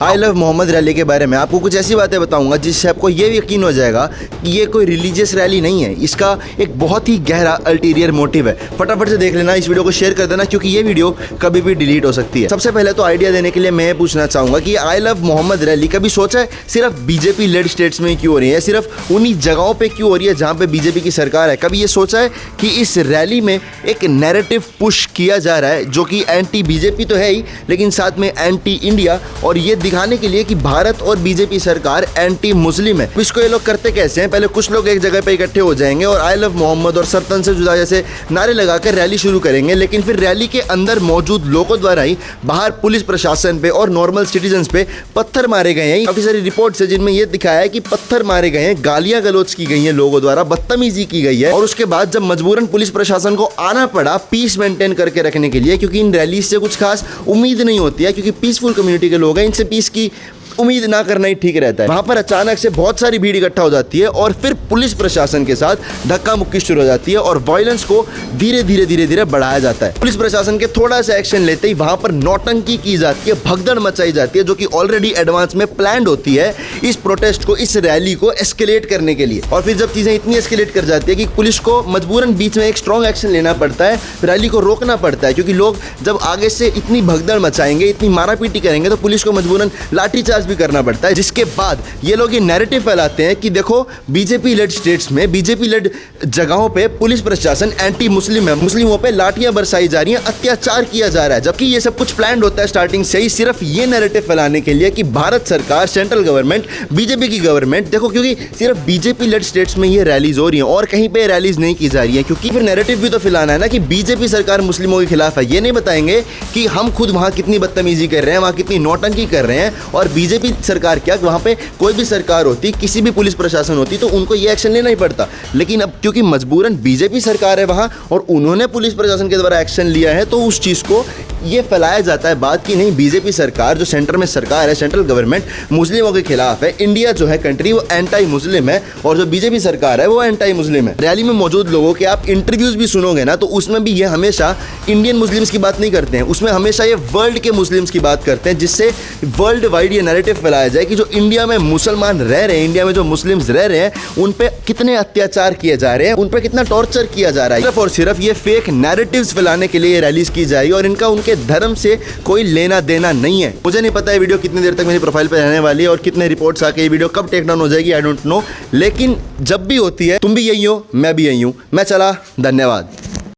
I love Mohammad rally के बारे में आपको कुछ ऐसी बातें बताऊंगा जिससे आपको ये भी यकीन हो जाएगा कि ये कोई रिलीजियस रैली नहीं है। इसका एक बहुत ही गहरा अल्टीरियर मोटिव है। फटाफट से देख लेना, इस वीडियो को शेयर कर देना क्योंकि ये वीडियो कभी भी डिलीट हो सकती है। सबसे पहले तो आइडिया देने के लिए मैं पूछना चाहूंगा कि आई लव मोहम्मद रैली कभी सोचा है सिर्फ बीजेपी लेड स्टेट्स में क्यों हो रही है, सिर्फ उन्हीं जगहों पर क्यों हो रही है जहाँ पे बीजेपी की सरकार है? कभी ये सोचा है कि इस रैली में एक नैरेटिव पुश किया जा रहा है जो कि एंटी बीजेपी तो है ही, लेकिन साथ में एंटी इंडिया, और ये दिखाने के लिए कि भारत और बीजेपी सरकार एंटी मुस्लिम है। इसको ये लोग करते कैसे हैं? पहले कुछ लोग एक जगह पे इकट्ठे हो जाएंगे और आई लव मोहम्मद और सरतन से जुदा जैसे नारे लगाकर रैली शुरू करेंगे, लेकिन फिर रैली के अंदर मौजूद लोगों द्वारा ही बाहर पुलिस प्रशासन पे और नॉर्मल सिटीजन्स पे पत्थर मारे गए हैं। काफी सारी रिपोर्ट्स है जिनमें यह दिखाया है कि पत्थर मारे गए हैं, गालियां गलौज की गई हैं लोगों द्वारा, बदतमीजी की गई है। और उसके बाद जब मजबूरन पुलिस प्रशासन को आना पड़ा पीस मेंटेन करके रखने के लिए, क्योंकि इन रैली से कुछ खास उम्मीद नहीं होती है, क्योंकि पीसफुल कम्युनिटी के लोग हैं, इनसे पीस की उम्मीद ना करना ही ठीक रहता है। वहां पर अचानक से बहुत सारी भीड़ इकट्ठा हो जाती है और फिर पुलिस प्रशासन के साथ धक्का मुक्की शुरू हो जाती है और वायलेंस को धीरे धीरे बढ़ाया जाता है। पुलिस प्रशासन के थोड़ा सा एक्शन लेते ही वहां पर नौटंकी की जाती है, भगदड़ मचाई जाती है, जो कि ऑलरेडी एडवांस में प्लान्ड होती है इस प्रोटेस्ट को, इस रैली को एस्केलेट करने के लिए। और फिर जब चीजें इतनी एस्केलेट कर जाती है कि पुलिस को मजबूरन बीच में एक स्ट्रॉन्ग एक्शन लेना पड़ता है, रैली को रोकना पड़ता है, क्योंकि लोग जब आगे से इतनी भगदड़ मचाएंगे, इतनी मारापीटी करेंगे तो पुलिस को मजबूरन लाठीचार्ज भी करना पड़ता है। जिसके बाद ये लोग ये नैरेटिव फैलाते हैं कि देखो बीजेपी लेड स्टेट्स में, बीजेपी लेड जगहों पे पुलिस प्रशासन एंटी मुस्लिम है, मुस्लिमों पे लाठियां बरसाई जा रही हैं, अत्याचार किया जा रहा है। जबकि ये सब कुछ प्लान्ड होता है स्टार्टिंग से ही, सिर्फ ये नैरेटिव फैलाने के लिए कि भारत सरकार, सेंट्रल गवर्नमेंट, बीजेपी की गवर्नमेंट, देखो क्योंकि सिर्फ बीजेपी लेड स्टेट्स में ये रैलीज हो रही हैं और कहीं पे रैलीज नहीं की जा रही है, क्योंकि फिर नैरेटिव भी तो फैलाना है ना कि बीजेपी सरकार मुस्लिमों के खिलाफ है। ये नहीं बताएंगे कि हम खुद वहां कितनी बदतमीजी कर रहे हैं, वहां कितनी नौटंकी कर रहे हैं, और बीजेपी सरकार क्या, वहां पे कोई भी सरकार होती, किसी भी पुलिस प्रशासन होती तो उनको ये एक्शन लेना ही पड़ता। लेकिन अब क्योंकि मजबूरन बीजेपी सरकार है वहां और उन्होंने पुलिस प्रशासन के द्वारा एक्शन लिया है, तो उस चीज को ये फैलाया जाता है बात की नहीं, बीजेपी सरकार जो सेंटर में सरकार है, सेंट्रल गवर्नमेंट मुस्लिमों के खिलाफ है, इंडिया जो है कंट्री वो एंटी मुस्लिम है, और जो बीजेपी सरकार है वो एंटी मुस्लिम है। रैली में मौजूद लोगों के आप इंटरव्यूज भी सुनोगे ना, तो उसमें भी ये हमेशा इंडियन मुस्लिम्स की बात नहीं करते हैं, उसमें हमेशा ये वर्ल्ड के मुस्लिम्स की बात करते हैं, जिससे वर्ल्ड वाइड ये नैरेटिव फैलाया जाए कि जो इंडिया में मुसलमान रह रहे हैं, इंडिया में जो मुस्लिम्स रह रहे हैं, उन पे कितने अत्याचार किए जा रहे हैं, उन पे कितना टॉर्चर किया जा रहा है। सिर्फ और सिर्फ ये फेक नैरेटिव्स फैलाने के लिए रैलीज की जाएगी और इनका उनके धर्म से कोई लेना देना नहीं है। मुझे नहीं पता ये वीडियो कितनी देर तक मेरी प्रोफाइल पे रहने वाली है और कितने रिपोर्ट्स आके ये वीडियो कब टेक डाउन हो जाएगी, आई डोंट नो, लेकिन जब भी होती है तुम भी यही हो, मैं भी यही हूं। मैं चला, धन्यवाद।